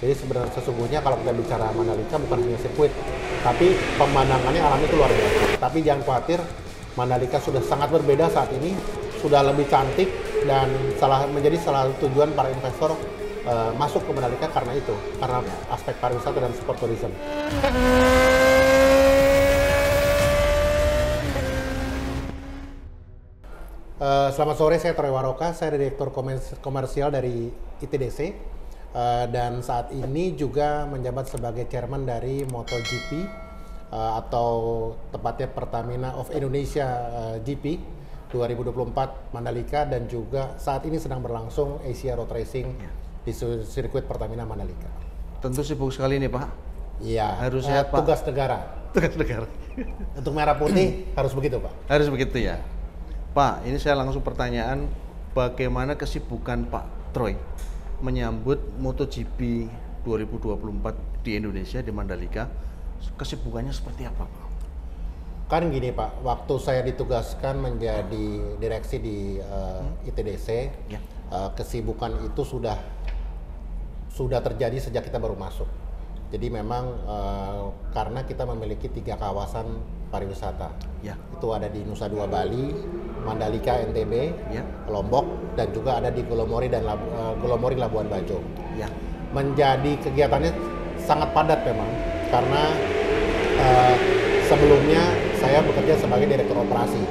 Jadi sebenarnya sesungguhnya kalau kita bicara Mandalika bukan hanya sirkuit, tapi pemandangannya alamnya itu luar biasa. Tapi jangan khawatir, Mandalika sudah sangat berbeda saat ini, sudah lebih cantik dan menjadi salah satu tujuan para investor masuk ke Mandalika karena itu, karena aspek pariwisata dan sport tourism. Selamat sore, saya Troy Waroka, saya Direktur Komersial dari ITDC dan saat ini juga menjabat sebagai Chairman dari MotoGP atau tepatnya Pertamina of Indonesia GP 2024 Mandalika, dan juga saat ini sedang berlangsung Asia Road Racing di sirkuit Pertamina Mandalika. Tentu sibuk sekali nih Pak. Iya, harusnya Pak. Tugas negara. Tugas negara. Untuk merah putih harus begitu Pak. Harus begitu ya. Pak, ini saya langsung pertanyaan, bagaimana kesibukan Pak Troy menyambut MotoGP 2024 di Indonesia, di Mandalika? Kesibukannya seperti apa Pak? Kan gini Pak, waktu saya ditugaskan menjadi direksi di ITDC, kesibukan itu sudah terjadi sejak kita baru masuk. Jadi memang karena kita memiliki 3 kawasan pariwisata, itu ada di Nusa Dua Bali, Mandalika NTB, Lombok, dan juga ada di Glomori dan Glomori Labuan Bajo. Menjadi kegiatannya sangat padat memang, karena sebelumnya saya bekerja sebagai direktur operasi.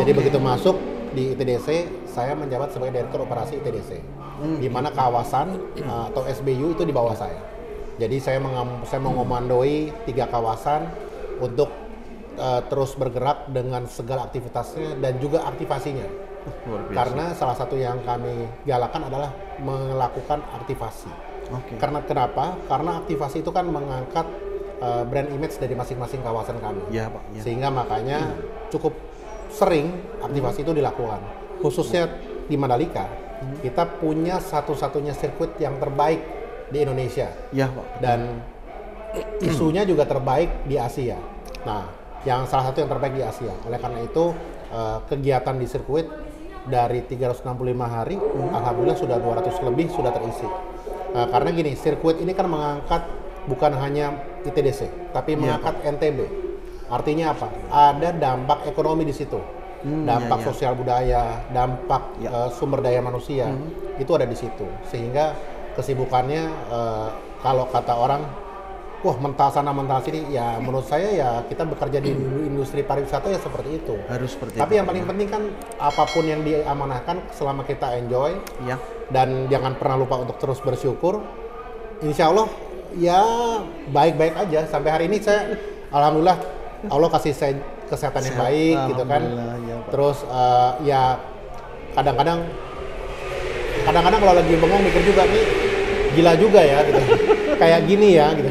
Jadi begitu masuk di ITDC, saya menjabat sebagai direktur operasi ITDC, di mana kawasan atau SBU itu di bawah saya. Jadi saya mengomandoi 3 kawasan untuk terus bergerak dengan segala aktivitasnya dan juga aktivasinya. Karena salah satu yang kami galakan adalah melakukan aktivasi. Karena kenapa? Karena aktivasi itu kan mengangkat brand image dari masing-masing kawasan kami. Pak. Sehingga makanya cukup sering aktivasi itu dilakukan. Khususnya di Mandalika, kita punya satu-satunya sirkuit yang terbaik di Indonesia. Pak. Dan isunya juga terbaik di Asia. Nah, yang salah satu yang terbaik di Asia. Oleh karena itu, kegiatan di sirkuit dari 365 hari, alhamdulillah sudah 200 lebih sudah terisi. Karena gini, sirkuit ini kan mengangkat bukan hanya ITDC, tapi mengangkat NTB. Artinya apa? Ada dampak ekonomi di situ. Dampak sosial budaya, dampak sumber daya manusia, itu ada di situ. Sehingga kesibukannya, kalau kata orang, wah mentah sana mentah sini, ya menurut saya ya kita bekerja di industri pariwisata ya seperti itu. Harus seperti Tapi itu. yang paling penting kan apapun yang diamanahkan selama kita enjoy, dan jangan pernah lupa untuk terus bersyukur. Insya Allah ya baik-baik aja. Sampai hari ini saya alhamdulillah Allah kasih saya kesehatan yang baik gitu kan. Terus ya kadang-kadang kalau lagi bengong mikir juga nih, gila juga ya gitu. Kayak gini ya gitu.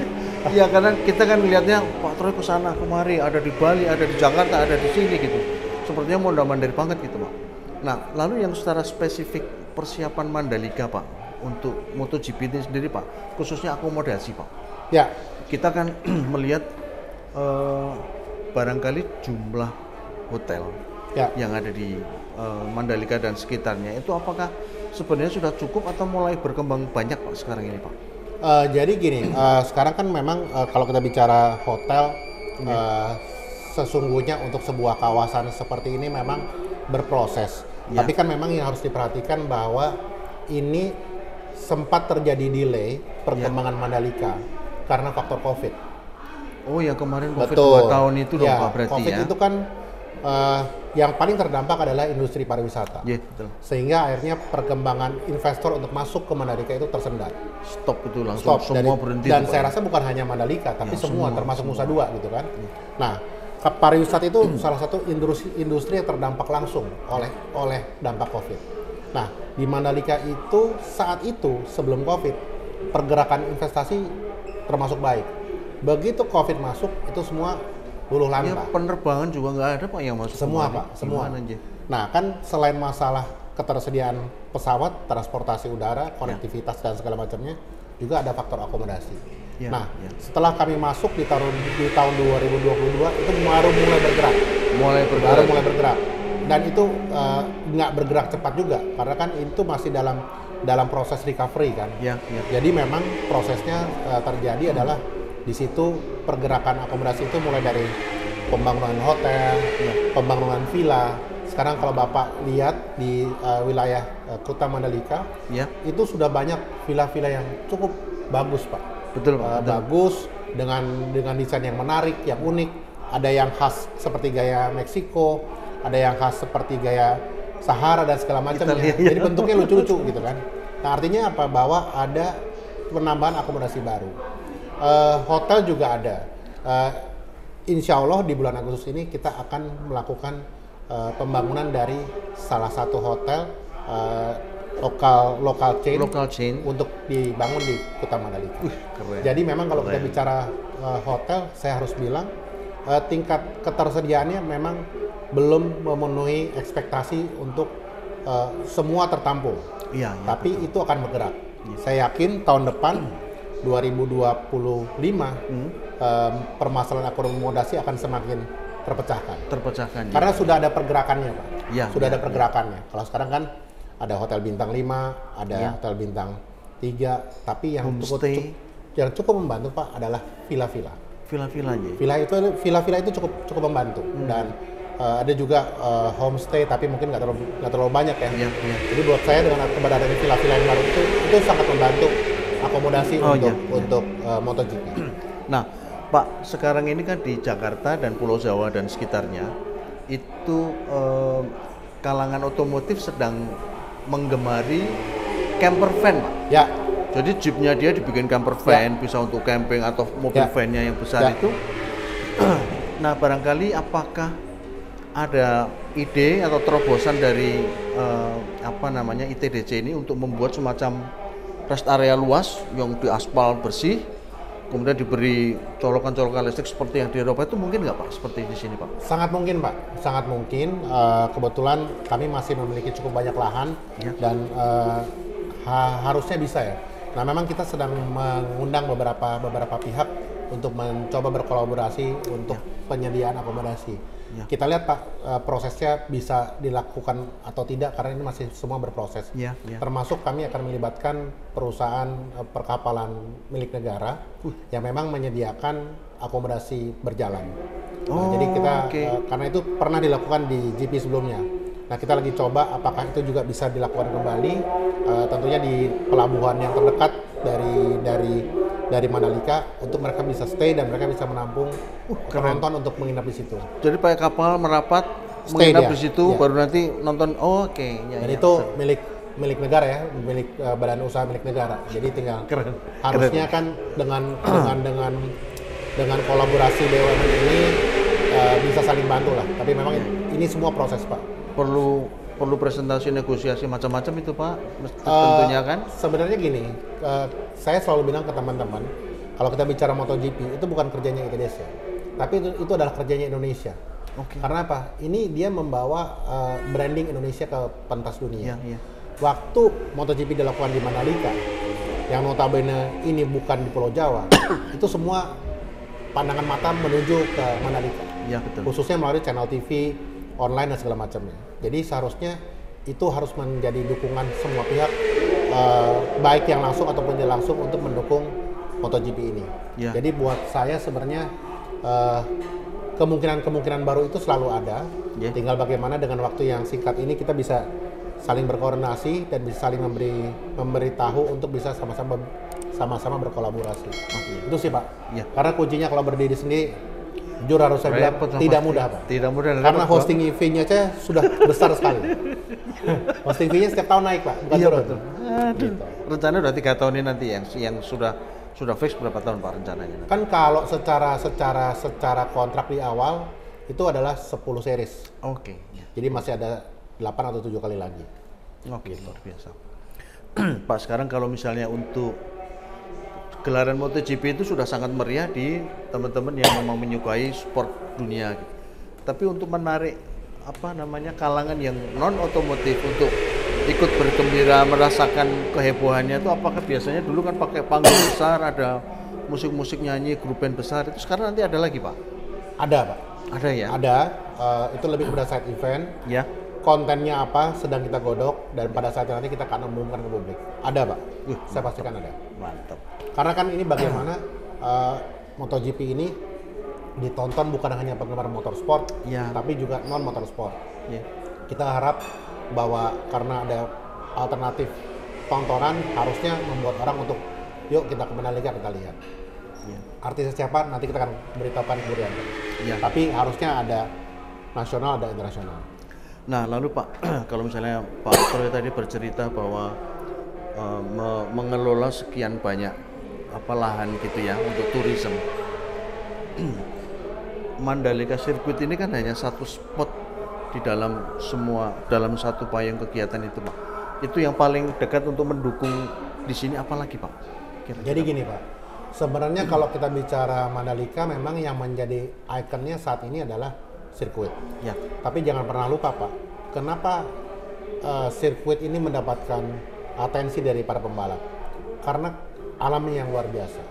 Ya karena kita kan melihatnya Pak Troy ke sana kemari, ada di Bali, ada di Jakarta, ada di sini gitu. Sepertinya mondar-mandir banget gitu Pak. Nah, lalu yang secara spesifik persiapan Mandalika Pak untuk MotoGP ini sendiri Pak, khususnya akomodasi Pak. Ya, kita kan melihat barangkali jumlah hotel yang ada di Mandalika dan sekitarnya itu apakah sebenarnya sudah cukup atau mulai berkembang banyak Pak sekarang ini Pak? Jadi gini, sekarang kan memang kalau kita bicara hotel, sesungguhnya untuk sebuah kawasan seperti ini memang berproses. Tapi kan memang yang harus diperhatikan bahwa ini sempat terjadi delay perkembangan Mandalika karena faktor COVID. Oh, yang kemarin COVID Betul. 2 tahun itu dong Pak berarti COVID itu kan yang paling terdampak adalah industri pariwisata. Betul. Sehingga akhirnya perkembangan investor untuk masuk ke Mandalika itu tersendat. Stop itu langsung semua berhenti. Dan saya rasa bukan hanya Mandalika, tapi semua termasuk Nusa Dua gitu kan. Nah, pariwisata itu salah satu industri yang terdampak langsung oleh dampak COVID. Nah, di Mandalika itu saat itu sebelum COVID, pergerakan investasi termasuk baik. Begitu COVID masuk, itu semua luluh lantak. Penerbangan juga nggak ada Pak yang masuk. Semua Pak, semua. Nah kan selain masalah ketersediaan pesawat, transportasi udara, konektivitas dan segala macamnya, juga ada faktor akomodasi. Setelah kami masuk di tahun 2022 itu baru mulai bergerak. Baru mulai bergerak. Dan itu nggak bergerak cepat juga, karena kan itu masih dalam dalam proses recovery kan. Ya, ya. Jadi memang prosesnya terjadi adalah di situ pergerakan akomodasi itu mulai dari pembangunan hotel, pembangunan villa. Sekarang kalau Bapak lihat di wilayah Kuta Mandalika, Ya. itu sudah banyak villa-villa yang cukup bagus, Pak. Betul, Pak. Betul. Bagus dengan desain yang menarik, yang unik. Ada yang khas seperti gaya Meksiko, ada yang khas seperti gaya Sahara dan segala macam. Italia, Jadi ya. bentuknya lucu-lucu gitu kan. Nah, artinya apa? Bahwa ada penambahan akomodasi baru. Hotel juga ada. Insya Allah di bulan Agustus ini kita akan melakukan pembangunan dari salah satu hotel lokal chain untuk dibangun di Kuta Mandalika. Keren. Jadi memang kalau kita bicara hotel, saya harus bilang tingkat ketersediaannya memang belum memenuhi ekspektasi untuk semua tertampung. Iya, Tapi betul. itu akan bergerak. Saya yakin tahun depan 2025 permasalahan akomodasi akan semakin terpecahkan. Terpecahkan. Karena sudah ada pergerakannya, Pak. Ya, Sudah ya, ada pergerakannya. Kalau sekarang kan ada hotel bintang 5, ada Ya. hotel bintang 3, tapi yang Homestay. cukup membantu, Pak, adalah villa-villa. Villa-villanya. Villa-villa itu cukup membantu. Dan ada juga homestay, tapi mungkin nggak terlalu banyak ya. Iya, iya. Jadi buat saya dengan keberadaan villa-villa yang baru itu sangat membantu akomodasi untuk MotoGP. Nah, Pak, sekarang ini kan di Jakarta dan Pulau Jawa dan sekitarnya itu kalangan otomotif sedang menggemari camper van, Pak. Ya, Jadi jeepnya dia dibikin camper van, bisa untuk camping atau mobil Ya. vannya yang besar Ya. itu. Nah, barangkali apakah ada ide atau terobosan dari ITDC ini untuk membuat semacam rest area luas yang diaspal bersih, kemudian diberi colokan-colokan listrik seperti yang di Eropa, itu mungkin nggak, Pak? Seperti di sini, Pak? sangat mungkin, Pak. Sangat mungkin. Kebetulan kami masih memiliki cukup banyak lahan Ya. dan harusnya bisa ya. Nah, memang kita sedang mengundang beberapa pihak untuk mencoba berkolaborasi untuk penyediaan akomodasi. Ya. Kita lihat, Pak, prosesnya bisa dilakukan atau tidak karena ini masih semua berproses. Ya, ya. Termasuk kami akan melibatkan perusahaan perkapalan milik negara yang memang menyediakan akomodasi berjalan. Nah, jadi kita karena itu pernah dilakukan di GP sebelumnya. Nah, kita lagi coba apakah itu juga bisa dilakukan kembali, tentunya di pelabuhan yang terdekat dari Mandalika untuk mereka bisa stay dan mereka bisa menampung penonton untuk menginap di situ. Jadi pakai kapal merapat, Stay menginap dia. di situ, Ya. baru nanti nonton. Oh, oke. Ya, Dan ya. itu milik negara ya, milik badan usaha milik negara. Jadi tinggal Keren. harusnya kan dengan kolaborasi BUMN ini bisa saling bantu lah. Tapi memang ini semua proses, Pak. Perlu presentasi negosiasi macam-macam itu, Pak, tentunya kan. Sebenarnya gini, saya selalu bilang ke teman-teman, kalau kita bicara MotoGP itu bukan kerjanya ITDC, tapi itu adalah kerjanya Indonesia. Oke. Karena apa? Ini dia membawa branding Indonesia ke pentas dunia. Iya, iya. Waktu MotoGP dilakukan di Mandalika, yang notabene ini bukan di Pulau Jawa, itu semua pandangan mata menuju ke Mandalika. Iya, betul. Khususnya melalui channel TV, online dan segala macamnya. Jadi seharusnya itu harus menjadi dukungan semua pihak, baik yang langsung ataupun tidak langsung untuk mendukung MotoGP ini. Ya. Jadi buat saya sebenarnya kemungkinan baru itu selalu ada. Ya. Tinggal bagaimana dengan waktu yang singkat ini kita bisa saling berkoordinasi dan bisa saling memberitahu untuk bisa sama-sama berkolaborasi. Itu sih, Pak. Ya. Karena kuncinya kalau berdiri sendiri, jujur harus saya bilang Repot, tidak pasti. mudah, Pak. Tidak mudah. Karena repot, hosting fee-nya aja sudah besar sekali. Hosting fee-nya setiap tahun naik, Pak, bukan Iya, turun. betul. Aduh. Rencana udah 3 tahun ini nanti yang sudah fix berapa tahun, Pak, rencananya? Kan kalau secara kontrak di awal itu adalah 10 series. Oke. Ya. Jadi masih ada 8 atau 7 kali lagi. Oke, luar biasa. Pak, sekarang kalau misalnya untuk gelaran MotoGP itu sudah sangat meriah di teman-teman yang memang menyukai sport dunia. Gitu. Tapi untuk menarik kalangan yang non otomotif untuk ikut bergembira merasakan kehebohannya itu, apakah biasanya dulu kan pakai panggung besar, ada musik-musik nyanyi, grup band besar, itu sekarang nanti ada lagi, Pak? Ada, Pak. Ada ya? Ada. Itu lebih kepada side event. Ya. kontennya apa sedang kita godok dan pada saat nanti kita akan umumkan ke publik. Ada Pak, saya pastikan ada. Mantap. Karena kan ini bagaimana MotoGP ini ditonton bukan hanya penggemar motorsport, tapi juga non motorsport. Kita harap bahwa karena ada alternatif tontonan harusnya membuat orang untuk yuk kita ke Mandalika kita lihat. Artisnya siapa nanti kita akan beritahukan kemudian. Tapi harusnya ada nasional ada internasional. Nah lalu Pak, kalau misalnya Pak Troy tadi bercerita bahwa mengelola sekian banyak lahan gitu ya untuk tourism. Mandalika Circuit ini kan hanya satu spot di dalam satu payung kegiatan itu Pak. Itu yang paling dekat untuk mendukung di sini apalagi Pak? Kira-kira. Jadi gini Pak, sebenarnya kalau kita bicara Mandalika memang yang menjadi ikonnya saat ini adalah sirkuit. Tapi jangan pernah lupa Pak, kenapa sirkuit ini mendapatkan atensi dari para pembalap? Karena alamnya yang luar biasa.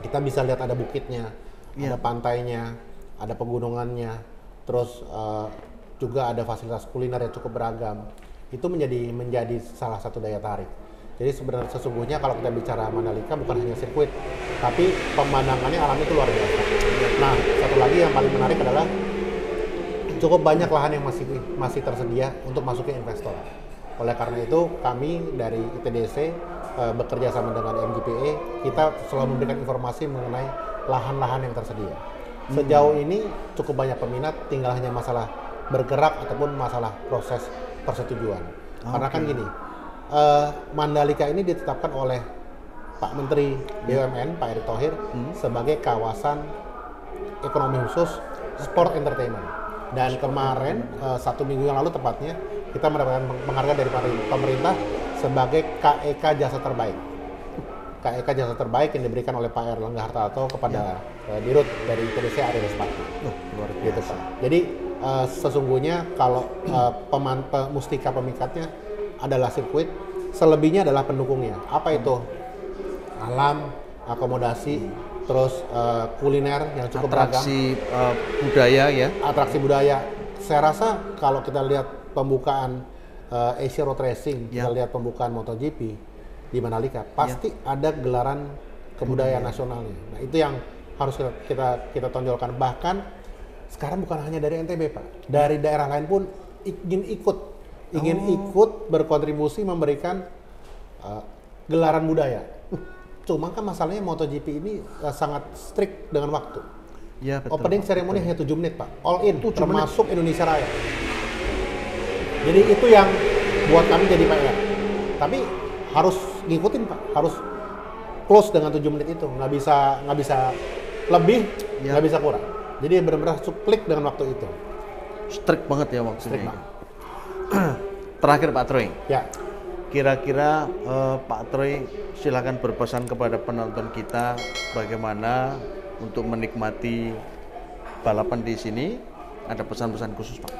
Kita bisa lihat ada bukitnya, ada pantainya, ada pegunungannya, terus juga ada fasilitas kuliner yang cukup beragam. Itu menjadi salah satu daya tarik. Jadi sebenarnya sesungguhnya kalau kita bicara Mandalika bukan hanya sirkuit, tapi pemandangannya alam itu luar biasa. Nah, satu lagi yang paling menarik adalah cukup banyak lahan yang masih tersedia untuk masuk ke investor. Oleh karena itu kami dari ITDC bekerja sama dengan MGPA, kita selalu memberikan informasi mengenai lahan-lahan yang tersedia. Sejauh ini cukup banyak peminat, tinggal hanya masalah bergerak ataupun masalah proses persetujuan. Karena kan gini, Mandalika ini ditetapkan oleh Pak Menteri BUMN, Pak Erick Thohir, sebagai kawasan ekonomi khusus sport entertainment. Dan kemarin, 1 minggu yang lalu tepatnya, kita mendapatkan penghargaan dari pemerintah sebagai KEK Jasa Terbaik. KEK Jasa Terbaik yang diberikan oleh Pak Erlangga Hartarto kepada Dirut dari ITDC Ari Respati. Luar biasa. Gitu, Pak. Jadi sesungguhnya kalau mustika pemikatnya adalah sirkuit, selebihnya adalah pendukungnya. Apa itu? Alam, akomodasi, terus kuliner yang cukup beragam. Atraksi budaya ya. Atraksi budaya. Saya rasa kalau kita lihat pembukaan Asia Road Racing, kita lihat pembukaan MotoGP di Mandalika, pasti ada gelaran kebudayaan nasionalnya. Nah itu yang harus kita tonjolkan. Bahkan sekarang bukan hanya dari NTB Pak, dari daerah lain pun ingin ikut berkontribusi memberikan gelaran budaya. Cuma kan masalahnya MotoGP ini sangat strict dengan waktu. Ya, betul, Opening ceremony hanya 7 menit Pak, all in, termasuk Indonesia Raya. Jadi itu yang buat kami jadi PR. Tapi harus ngikutin Pak, harus close dengan 7 menit itu, nggak bisa lebih, nggak bisa kurang. Jadi benar-benar klik dengan waktu itu. Strict banget ya waktunya. Strict banget. Terakhir Pak Troy. Ya. Kira-kira Pak Troy silakan berpesan kepada penonton kita bagaimana untuk menikmati balapan di sini. Ada pesan-pesan khusus Pak?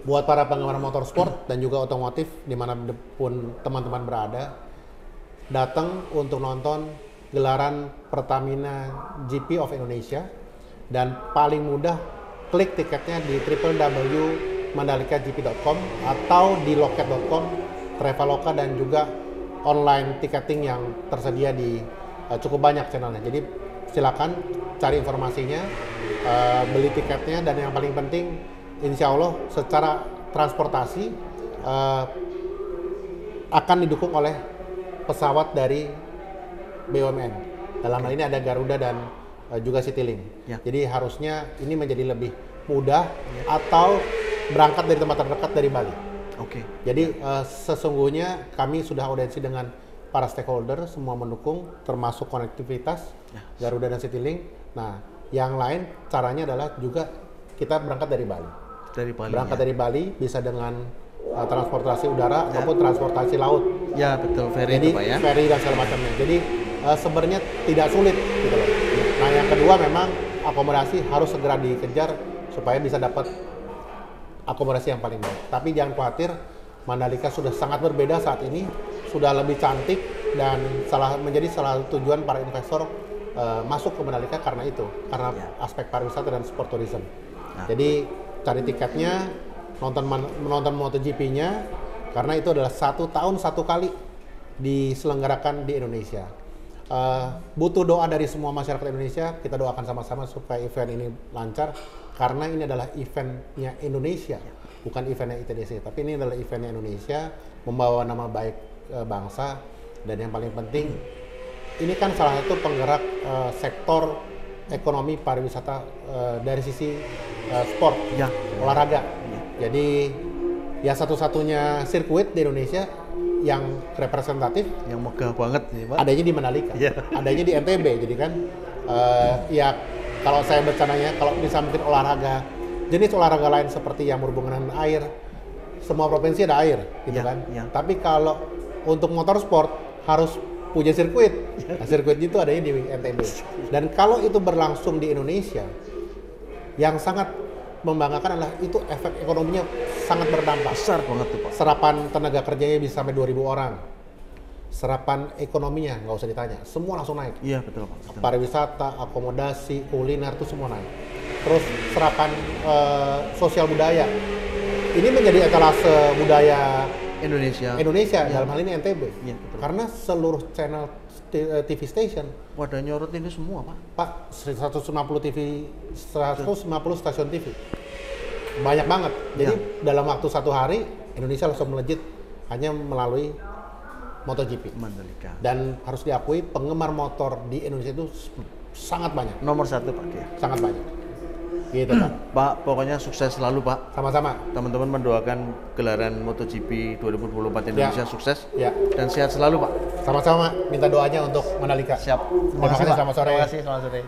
Buat para penggemar motorsport dan juga otomotif dimanapun teman-teman berada, datang untuk nonton gelaran Pertamina GP of Indonesia, dan paling mudah klik tiketnya di www.mandalikagp.com atau di loket.com, Traveloka, dan juga online tiketing yang tersedia di cukup banyak channelnya. Jadi silakan cari informasinya, beli tiketnya, dan yang paling penting insya Allah secara transportasi akan didukung oleh pesawat dari BUMN. Dalam hal ini ada Garuda dan juga Citylink. Jadi harusnya ini menjadi lebih mudah atau berangkat dari tempat terdekat dari Bali. Jadi sesungguhnya kami sudah audiensi dengan para stakeholder, semua mendukung, termasuk konektivitas Garuda dan Citylink. Nah, yang lain caranya adalah juga kita berangkat dari Bali. Dari Bali bisa dengan transportasi udara ataupun transportasi laut. Ya betul, ferry. Jadi itu Pak ya. Ferry dan segala macamnya. Jadi sebenarnya tidak sulit gitu loh. Nah yang kedua memang akomodasi harus segera dikejar supaya bisa dapat akomodasi yang paling baik. Tapi jangan khawatir, Mandalika sudah sangat berbeda saat ini, sudah lebih cantik, dan menjadi salah satu tujuan para investor masuk ke Mandalika karena itu, karena aspek pariwisata dan sport tourism. Jadi cari tiketnya, menonton MotoGP-nya karena itu adalah 1 tahun 1 kali diselenggarakan di Indonesia. Butuh doa dari semua masyarakat Indonesia, kita doakan sama-sama supaya event ini lancar karena ini adalah eventnya Indonesia, bukan eventnya ITDC, tapi ini adalah eventnya Indonesia, membawa nama baik bangsa, dan yang paling penting ini kan salah satu penggerak sektor ekonomi pariwisata dari sisi sport, olahraga. Jadi ya satu-satunya sirkuit di Indonesia yang representatif, yang megah banget nih Pak. adanya di Mandalika, adanya di NTB. Jadi kan ya kalau saya bercandanya, kalau bisa mungkin olahraga, jenis olahraga lain seperti yang berhubungan dengan air, semua provinsi ada air gitu kan. Tapi kalau untuk motorsport harus punya sirkuit. Nah, sirkuit itu adanya di NTB. Dan kalau itu berlangsung di Indonesia, yang sangat membanggakan adalah itu efek ekonominya sangat berdampak. Besar banget tuh Pak. Serapan tenaga kerjanya bisa sampai 2.000 orang. Serapan ekonominya nggak usah ditanya, semua langsung naik. Iya betul Pak. Betul. Pariwisata, akomodasi, kuliner itu semua naik. Terus serapan sosial budaya. Ini menjadi etalase budaya Indonesia dalam hal ini NTB. Iya, betul. Karena seluruh channel TV station Wadah nyorot ini semua Pak. 150 stasiun TV. Banyak banget. Jadi dalam waktu 1 hari Indonesia langsung melejit hanya melalui MotoGP Mandalika. Dan harus diakui penggemar motor di Indonesia itu sangat banyak. Nomor 1 Pak ya. Sangat banyak. Gitu Pak. Pak, pokoknya sukses selalu Pak. Sama-sama. Teman-teman mendoakan gelaran MotoGP 2024 Indonesia sukses dan sehat selalu Pak. Sama-sama, minta doanya untuk Mandalika. Siap. Terima kasih, selamat sore. Terima kasih, selamat sore.